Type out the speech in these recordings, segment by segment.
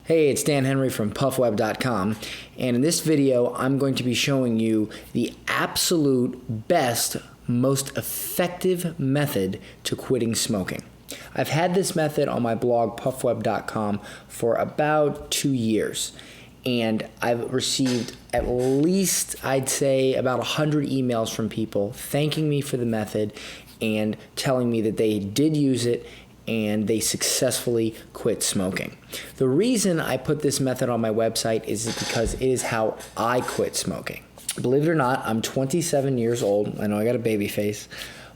Hey, it's Dan Henry from puffweb.com, and in this video I'm going to be showing you the absolute best, most effective method to quitting smoking. I've had this method on my blog puffweb.com for about 2 years, and I've received at least, I'd say, about 100 emails from people thanking me for the method and telling me that they did use it and they successfully quit smoking. The reason I put this method on my website is because it is how I quit smoking. Believe it or not, I'm 27 years old. I know I got a baby face,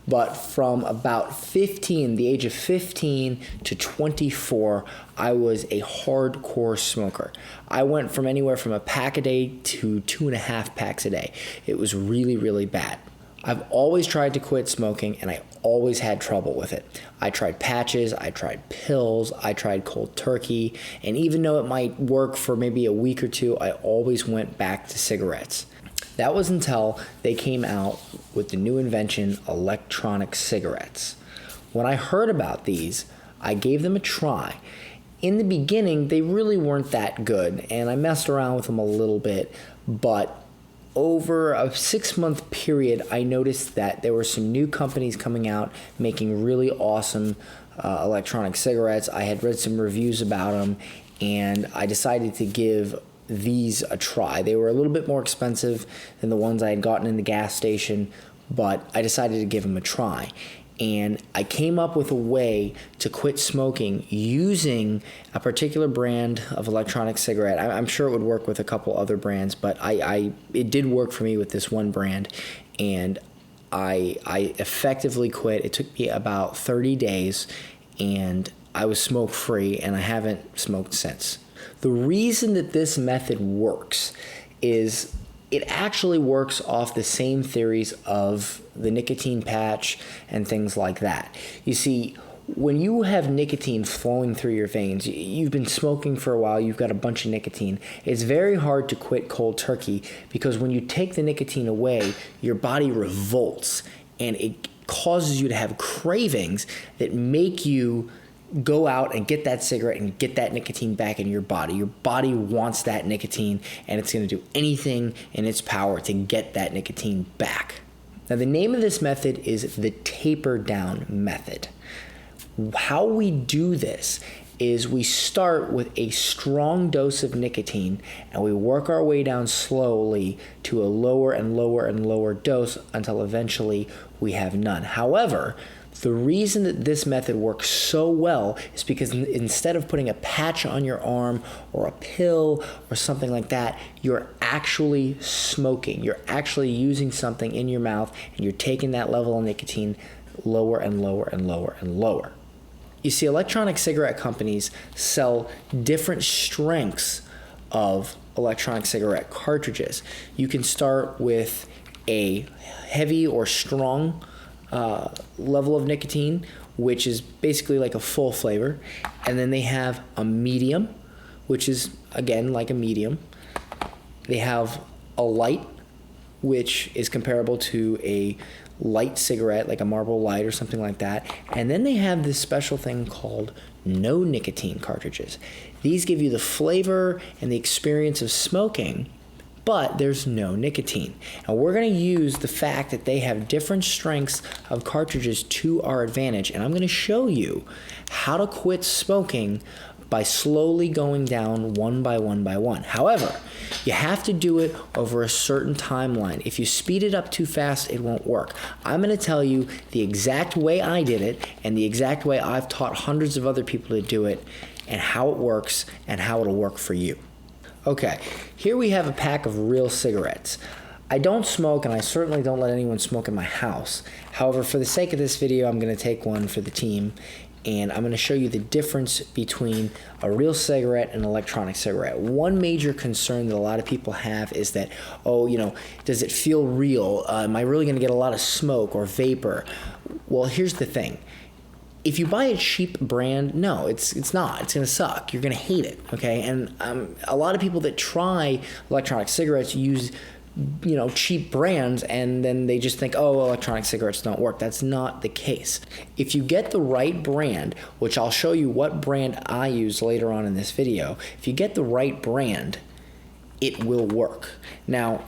but from about the age of 15 to 24, I was a hardcore smoker. I went from anywhere from a pack a day to 2.5 packs a day. It was really, really bad. I've always tried to quit smoking, and I always had trouble with it. I tried patches, I tried pills, I tried cold turkey, and even though it might work for maybe a week or two, I always went back to cigarettes. That was until they came out with the new invention, electronic cigarettes. When I heard about these, I gave them a try. In the beginning, they really weren't that good, and I messed around with them a little bit, but over a 6-month period, I noticed that there were some new companies coming out making really awesome electronic cigarettes. I had read some reviews about them, and I decided to give these a try. They were a little bit more expensive than the ones I had gotten in the gas station, but I decided to give them a try. And I came up with a way to quit smoking using a particular brand of electronic cigarette. I'm sure it would work with a couple other brands, but it did work for me with this one brand, and I effectively quit. It took me about 30 days, and I was smoke-free, and I haven't smoked since. The reason that this method works is it actually works off the same theories of the nicotine patch and things like that. You see, when you have nicotine flowing through your veins, you've been smoking for a while, you've got a bunch of nicotine, it's very hard to quit cold turkey because when you take the nicotine away, your body revolts and it causes you to have cravings that make you go out and get that cigarette and get that nicotine back in your body. Your body wants that nicotine, and it's going to do anything in its power to get that nicotine back. Now, the name of this method is the taper down method. How we do this is we start with a strong dose of nicotine, and we work our way down slowly to a lower and lower and lower dose until eventually we have none. However, the reason that this method works so well is because instead of putting a patch on your arm or a pill or something like that, you're actually smoking. You're actually using something in your mouth, and you're taking that level of nicotine lower and lower and lower and lower. You see, electronic cigarette companies sell different strengths of electronic cigarette cartridges. You can start with a heavy or strong level of nicotine, which is basically like a full flavor, and then they have a medium, which is again like a medium. They have a light, which is comparable to a light cigarette, like a Marlboro Light or something like that, and then they have this special thing called no nicotine cartridges. These give you the flavor and the experience of smoking, but there's no nicotine. And we're going to use the fact that they have different strengths of cartridges to our advantage, and I'm going to show you how to quit smoking by slowly going down one by one by one. However, you have to do it over a certain timeline. If you speed it up too fast, it won't work. I'm going to tell you the exact way I did it and the exact way I've taught hundreds of other people to do it, and how it works and how it'll work for you. Okay, here we have a pack of real cigarettes. I don't smoke, and I certainly don't let anyone smoke in my house. However, for the sake of this video, I'm going to take one for the team, and I'm going to show you the difference between a real cigarette and an electronic cigarette. One major concern that a lot of people have is that, does it feel real? Am I really going to get a lot of smoke or vapor? Well, here's the thing. If you buy a cheap brand, no, it's not. It's going to suck. You're going to hate it, okay? And a lot of people that try electronic cigarettes use cheap brands, and then they just think, oh, electronic cigarettes don't work. That's not the case. If you get the right brand, which I'll show you what brand I use later on in this video, if you get the right brand, it will work. Now,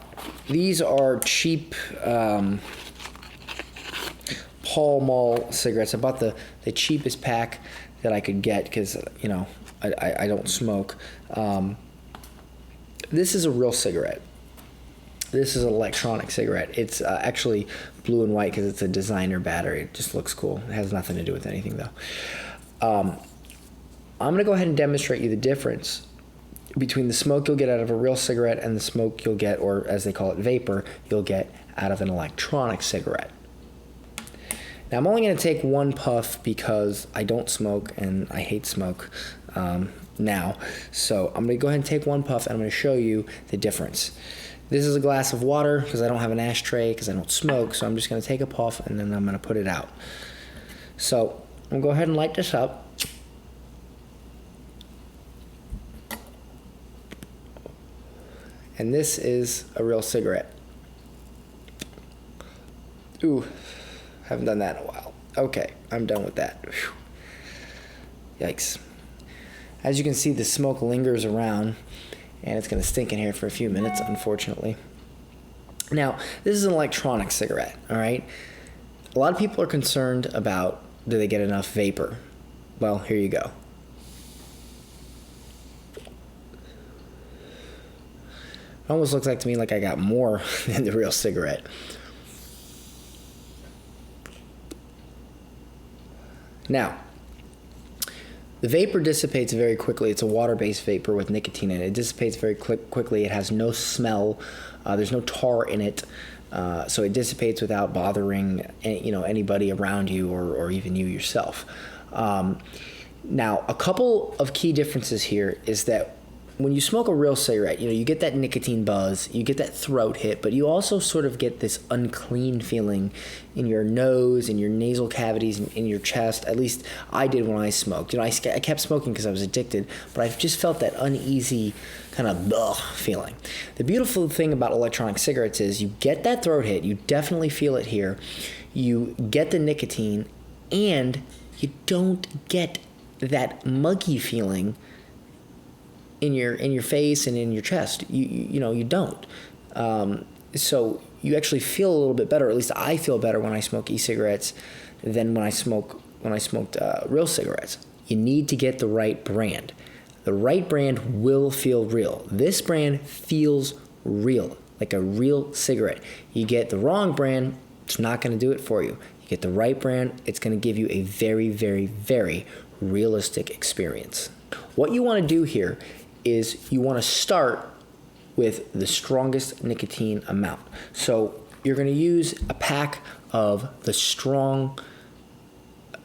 these are cheap Pall Mall cigarettes. I bought the cheapest pack that I could get because, I don't smoke. This is a real cigarette. This is an electronic cigarette. It's actually blue and white because it's a designer battery. It just looks cool. It has nothing to do with anything, though. I'm going to go ahead and demonstrate you the difference between the smoke you'll get out of a real cigarette and the smoke you'll get, or as they call it, vapor, you'll get out of an electronic cigarette. Now, I'm only going to take one puff because I don't smoke and I hate smoke now. So I'm going to go ahead and take one puff and I'm going to show you the difference. This is a glass of water because I don't have an ashtray because I don't smoke. So I'm just going to take a puff and then I'm going to put it out. So I'm going to go ahead and light this up. And this is a real cigarette. Ooh, haven't done that in a while. Okay, I'm done with that. Whew. Yikes. As you can see, the smoke lingers around, and it's going to stink in here for a few minutes, unfortunately. Now, this is an electronic cigarette, all right? A lot of people are concerned about, do they get enough vapor? Well, here you go. It almost looks like to me like I got more than the real cigarette. Now, the vapor dissipates very quickly. It's a water-based vapor with nicotine in it. It dissipates very quickly. It has no smell. There's no tar in it. So it dissipates without bothering anybody around you or even you yourself. Now, a couple of key differences here is that when you smoke a real cigarette, you get that nicotine buzz, you get that throat hit, but you also sort of get this unclean feeling in your nose, in your nasal cavities, in your chest. At least I did when I smoked. I kept smoking because I was addicted, but I just felt that uneasy kind of feeling. The beautiful thing about electronic cigarettes is you get that throat hit, you definitely feel it here, you get the nicotine, and you don't get that muggy feeling in your face and in your chest. You don't. So you actually feel a little bit better. At least I feel better when I smoke e-cigarettes than when I smoked real cigarettes. You need to get the right brand. The right brand will feel real. This brand feels real, like a real cigarette. You get the wrong brand, it's not going to do it for you. You get the right brand, it's going to give you a very, very, very realistic experience. What you want to do here is you want to start with the strongest nicotine amount. So you're going to use a pack of the strong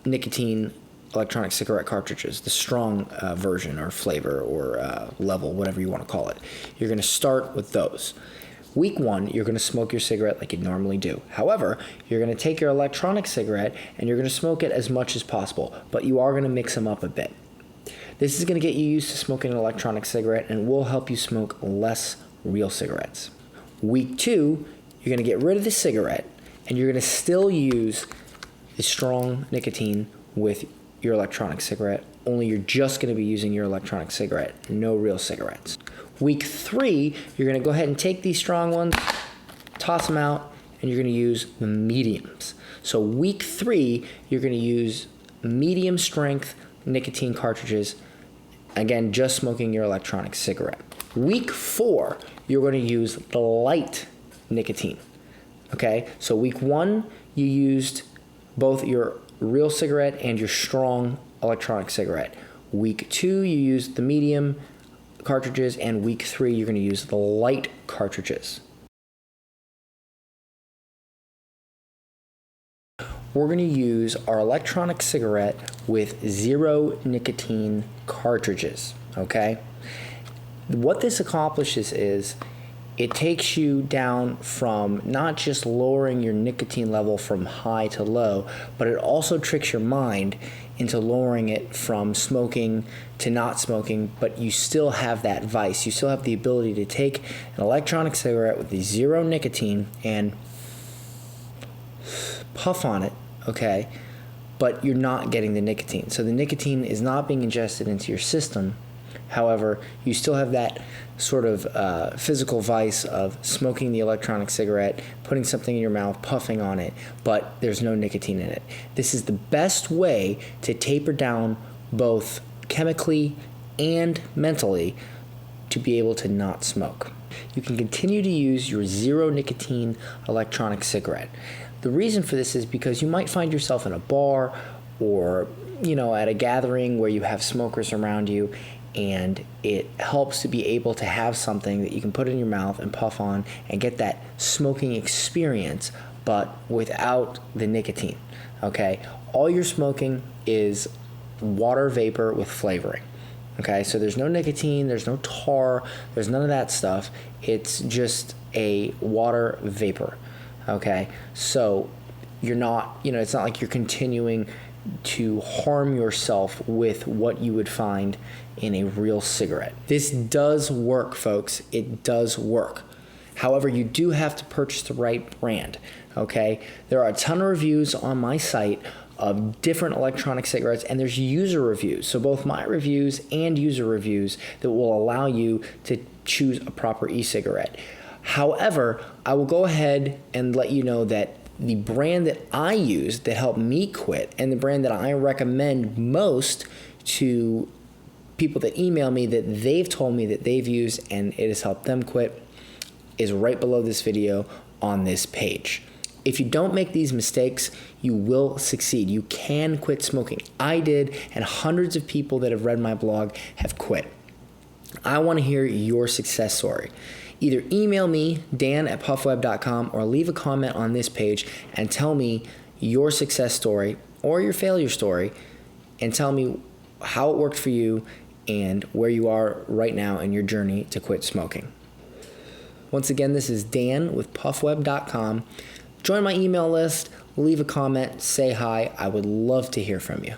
nicotine electronic cigarette cartridges, the strong version or flavor or level, whatever you want to call it. You're going to start with those. Week 1, you're going to smoke your cigarette like you normally do. However, you're going to take your electronic cigarette and you're going to smoke it as much as possible, but you are going to mix them up a bit. This is going to get you used to smoking an electronic cigarette and will help you smoke less real cigarettes. Week 2, you're going to get rid of the cigarette and you're going to still use the strong nicotine with your electronic cigarette, only you're just going to be using your electronic cigarette, no real cigarettes. Week 3, you're going to go ahead and take these strong ones, toss them out, and you're going to use the mediums. So week 3, you're going to use medium strength nicotine cartridges, again, just smoking your electronic cigarette. Week 4, you're going to use the light nicotine. Okay, so week 1, you used both your real cigarette and your strong electronic cigarette. Week 2, you used the medium cartridges, and week 3, you're going to use the light cartridges. We're going to use our electronic cigarette with 0 nicotine cartridges, okay? What this accomplishes is it takes you down from not just lowering your nicotine level from high to low, but it also tricks your mind into lowering it from smoking to not smoking, but you still have that vice. You still have the ability to take an electronic cigarette with the 0 nicotine and puff on it, okay? But you're not getting the nicotine. So the nicotine is not being ingested into your system. However, you still have that sort of physical vice of smoking the electronic cigarette, putting something in your mouth, puffing on it, but there's no nicotine in it. This is the best way to taper down both chemically and mentally to be able to not smoke. You can continue to use your 0 nicotine electronic cigarette. The reason for this is because you might find yourself in a bar or, at a gathering where you have smokers around you, and it helps to be able to have something that you can put in your mouth and puff on and get that smoking experience, but without the nicotine, okay? All you're smoking is water vapor with flavoring, okay? So there's no nicotine, there's no tar, there's none of that stuff. It's just a water vapor, okay? So you're not, it's not like you're continuing to harm yourself with what you would find in a real cigarette. This does work, folks. It does work. However, you do have to purchase the right brand, okay? There are a ton of reviews on my site of different electronic cigarettes, and there's user reviews. So both my reviews and user reviews that will allow you to choose a proper e-cigarette. However, I will go ahead and let you know that the brand that I use that helped me quit, and the brand that I recommend most to people that email me that they've told me that they've used and it has helped them quit, is right below this video on this page. If you don't make these mistakes, you will succeed. You can quit smoking. I did, and hundreds of people that have read my blog have quit. I want to hear your success story. Either email me, dan@puffweb.com, or leave a comment on this page and tell me your success story or your failure story, and tell me how it worked for you and where you are right now in your journey to quit smoking. Once again, this is Dan with puffweb.com. Join my email list, leave a comment, say hi. I would love to hear from you.